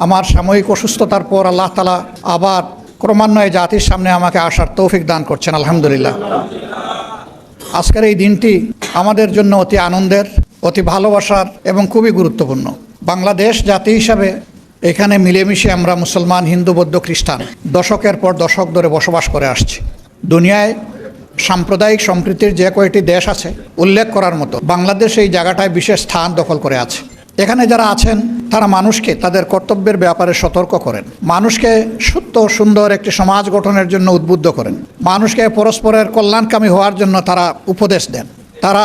আমার সাময়িক অসুস্থতার পর আল্লাহ তাআলা আবার ক্রমান্বয়ে জাতির সামনে আমাকে আসার তৌফিক দান করছেন, আলহামদুলিল্লাহ। আজকের এই দিনটি আমাদের জন্য অতি আনন্দের, অতি ভালোবাসার এবং খুবই গুরুত্বপূর্ণ। বাংলাদেশ জাতি হিসাবে এখানে মিলেমিশে আমরা মুসলমান, হিন্দু, বৌদ্ধ, খ্রিস্টান দশকের পর দশক ধরে বসবাস করে আসছি। দুনিয়ায় সাম্প্রদায়িক সম্প্রীতির যে কয়টি দেশ আছে উল্লেখ করার মতো বাংলাদেশ এই জায়গাটায় বিশেষ স্থান দখল করে আছে। এখানে যারা আছেন তারা মানুষকে তাদের কর্তব্যের ব্যাপারে সতর্ক করেন, মানুষকে সত্য সুন্দর একটি সমাজ গঠনের জন্য উদ্বুদ্ধ করেন, মানুষকে পরস্পরের কল্যাণকামী হওয়ার জন্য তারা উপদেশ দেন। তারা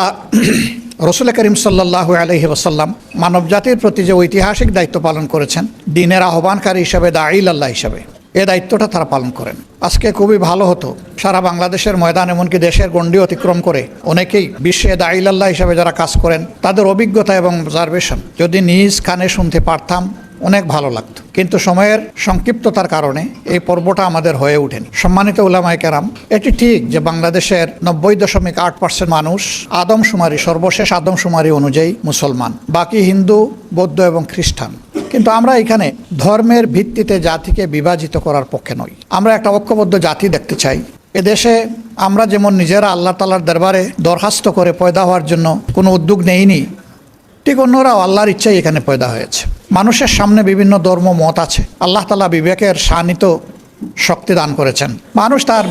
রসুল করিম সাল্লাল্লাহু আলাইহি ওয়াসাল্লাম মানবজাতির প্রতি যে ঐতিহাসিক দায়িত্ব পালন করেছেন, দ্বীনের আহ্বানকারী হিসাবে, দাঈল আল্লাহ হিসাবে, এই দায়িত্বটা তারা পালন করেন। আজকে খুবই ভালো হতো সারা বাংলাদেশের ময়দান, এমনকি দেশের গণ্ডি অতিক্রম করে অনেকেই বিশ্বে দাঈল আল্লাহ হিসাবে যারা কাজ করেন তাদের অভিজ্ঞতা এবং অবজারভেশন যদি নিজ কানে শুনতে পারতাম অনেক ভালো লাগতো। কিন্তু সময়ের সংক্ষিপ্ততার কারণে এই পর্বটা আমাদের হয়ে ওঠেনি। সম্মানিত উলামায়ে কেরাম, এটি ঠিক যে বাংলাদেশের 90.8% মানুষ আদমশুমারি, সর্বশেষ আদমশুমারি অনুযায়ী মুসলমান, বাকি হিন্দু, বৌদ্ধ এবং খ্রিস্টান। কিন্তু আমরা এখানে ধর্মের ভিত্তিতে জাতিকে বিভাজিত করার পক্ষে নই। আমরা একটা ঐক্যবদ্ধ জাতি দেখতে চাই। এদেশে আমরা যেমন নিজেরা আল্লাহ তাআলার দরবারে দরখাস্ত করে পয়দা হওয়ার জন্য কোনো উদ্যোগ নেইনি, ঠিক অন্যরাও আল্লাহর ইচ্ছাই এখানে পয়দা হয়েছে। মানুষের সামনে বিভিন্ন ধর্ম মত আছে। আল্লাহ তাআলা বিবেকের শানিত শক্তি দান করেছেন। মানুষ তার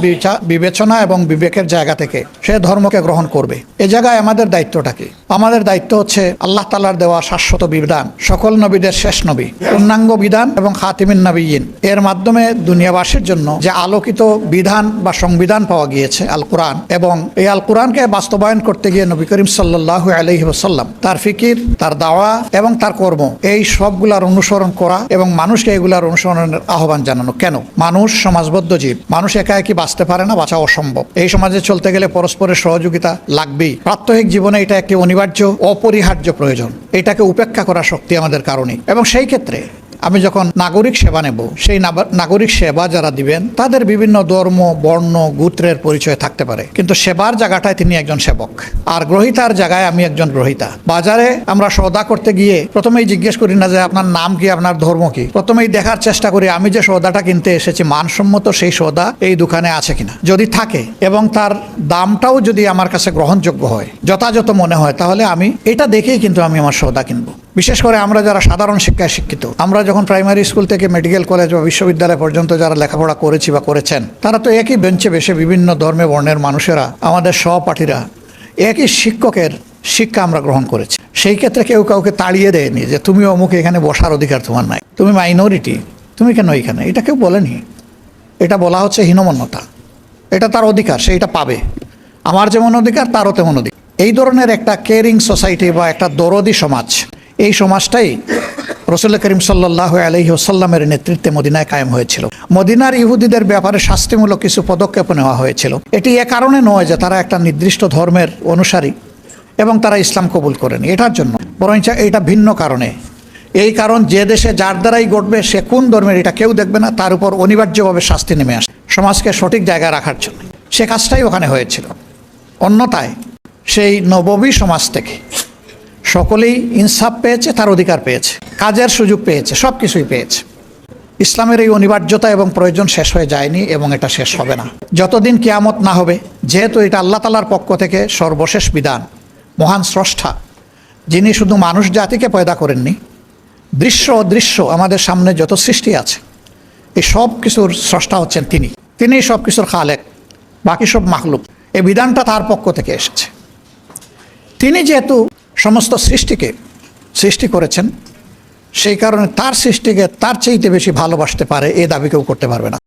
বিবেচনা এবং বিবেকের জায়গা থেকে সে ধর্মকে গ্রহণ করবে। এ জায়গায় আমাদের দায়িত্বটা কি? আমাদের দায়িত্ব হচ্ছে আল্লাহ তাআলার দেওয়া শাশ্বত বিধান, সকল নবীদের শেষ নবী, পূর্ণাঙ্গ বিধান এবং খাতিমিন নবিয়্যিন, এর মাধ্যমে দুনিয়াবাসীর জন্য যে আলোকিত বিধান বা সংবিধান পাওয়া গিয়েছে আল কোরআন, এবং এই আল কোরআনকে বাস্তবায়ন করতে গিয়ে নবী করিম সাল্লাল্লাহু আলাইহি ওয়াসাল্লাম তার ফিকির, তার দাওয়া এবং তার কর্ম, এই সবগুলার অনুসরণ করা এবং মানুষকে এগুলার অনুসরণের আহ্বান জানানো। কেন? মানুষ সমাজবদ্ধ জীব, মানুষ একা একই বাঁচতে পারে না, বাঁচা অসম্ভব। এই সমাজে চলতে গেলে পরস্পরের সহযোগিতা লাগবেই। প্রাত্যহিক জীবনে এটা একটি অনিবার্য, অপরিহার্য প্রয়োজন। এটাকে উপেক্ষা করার শক্তি আমাদের কারণে। এবং সেই ক্ষেত্রে আমি যখন নাগরিক সেবা নেব, সেই নাগরিক সেবা যারা দিবেন তাদের বিভিন্ন ধর্ম, বর্ণ, গোত্রের পরিচয় থাকতে পারে, কিন্তু সেবার জায়গাটায় তিনি একজন সেবক, আর গ্রহীতার জায়গায় আমি একজন গ্রহীতা। বাজারে আমরা সওদা করতে গিয়ে প্রথমেই জিজ্ঞেস করি না যে আপনার নাম কি, আপনার ধর্ম কি। প্রথমেই দেখার চেষ্টা করি আমি যে সওদাটা কিনতে এসেছি মানসম্মত সেই সওদা এই দোকানে আছে কিনা। যদি থাকে এবং তার দামটাও যদি আমার কাছে গ্রহণযোগ্য হয়, যথাযথ মনে হয়, তাহলে আমি এটা দেখেই কিন্তু আমি আমার সওদা কিনবো। বিশেষ করে আমরা যারা সাধারণ শিক্ষায় শিক্ষিত, আমরা যখন প্রাইমারি স্কুল থেকে মেডিকেল কলেজ বা বিশ্ববিদ্যালয় পর্যন্ত যারা লেখাপড়া করেছি বা করেছেন, তারা তো একই বেঞ্চে বসে বিভিন্ন ধর্মে বর্ণের মানুষেরা, আমাদের সহপাঠীরা, একই শিক্ষকের শিক্ষা আমরা গ্রহণ করেছি। সেই ক্ষেত্রে কেউ কাউকে তাড়িয়ে দেয়নি যে তুমি অমুক, এখানে বসার অধিকার তোমার নাই, তুমি মাইনরিটি, তুমি কেন এখানে। এটা কেউ বলেনি। এটা বলা হচ্ছে হীনমন্যতা। এটা তার অধিকার, সে এটা পাবে। আমার যেমন অধিকার তারও তেমন অধিকার। এই ধরনের একটা কেয়ারিং সোসাইটি বা একটা দরদি সমাজ, এই সমাজটাই রসুল করিম সাল্লাল্লাহু আলাইহি ওয়াসাল্লামের নেতৃত্বে মদিনায় কায়েম হয়েছিল। মদিনার ইহুদিদের ব্যাপারে শাস্তিমূলক কিছু পদক্ষেপ নেওয়া হয়েছিল। এটি এ কারণে নয় যে তারা একটা নির্দিষ্ট ধর্মের অনুসারী এবং তারা ইসলাম কবুল করেনি, এটার জন্য, বরং এটা ভিন্ন কারণে। এই কারণ যে দেশে যার দ্বারাই ঘটবে সে কোন ধর্মের এটা কেউ দেখবে না, তার উপর অনিবার্যভাবে শাস্তি নেমে আসে সমাজকে সঠিক জায়গায় রাখার জন্য। সে কাজটাই ওখানে হয়েছিল। অন্যথায় সেই নববী সমাজ থেকে সকলেই ইনসাফ পেয়েছে, তার অধিকার পেয়েছে, কাজের সুযোগ পেয়েছে, সব কিছুই পেয়েছে। ইসলামের এই অনিবার্যতা এবং প্রয়োজন শেষ হয়ে যায়নি এবং এটা শেষ হবে না যতদিন কিয়ামত না হবে। যেহেতু এটা আল্লাহ তাআলার পক্ষ থেকে সর্বশেষ বিধান, মহান স্রষ্টা যিনি শুধু মানুষ জাতিকে পয়দা করেননি, দৃশ্য অদৃশ্য আমাদের সামনে যত সৃষ্টি আছে এই সব কিছুর স্রষ্টা হচ্ছেন তিনি সব কিছুর খালেক, বাকি সব মাখলুক। এই বিধানটা তার পক্ষ থেকে এসেছে। তিনি যেহেতু সমস্ত সৃষ্টিকে সৃষ্টি করেছেন, সেই কারণে তার সৃষ্টিকে তার চাইতে বেশি ভালোবাসতে পারে এই দাবি কেউ করতে পারবে না।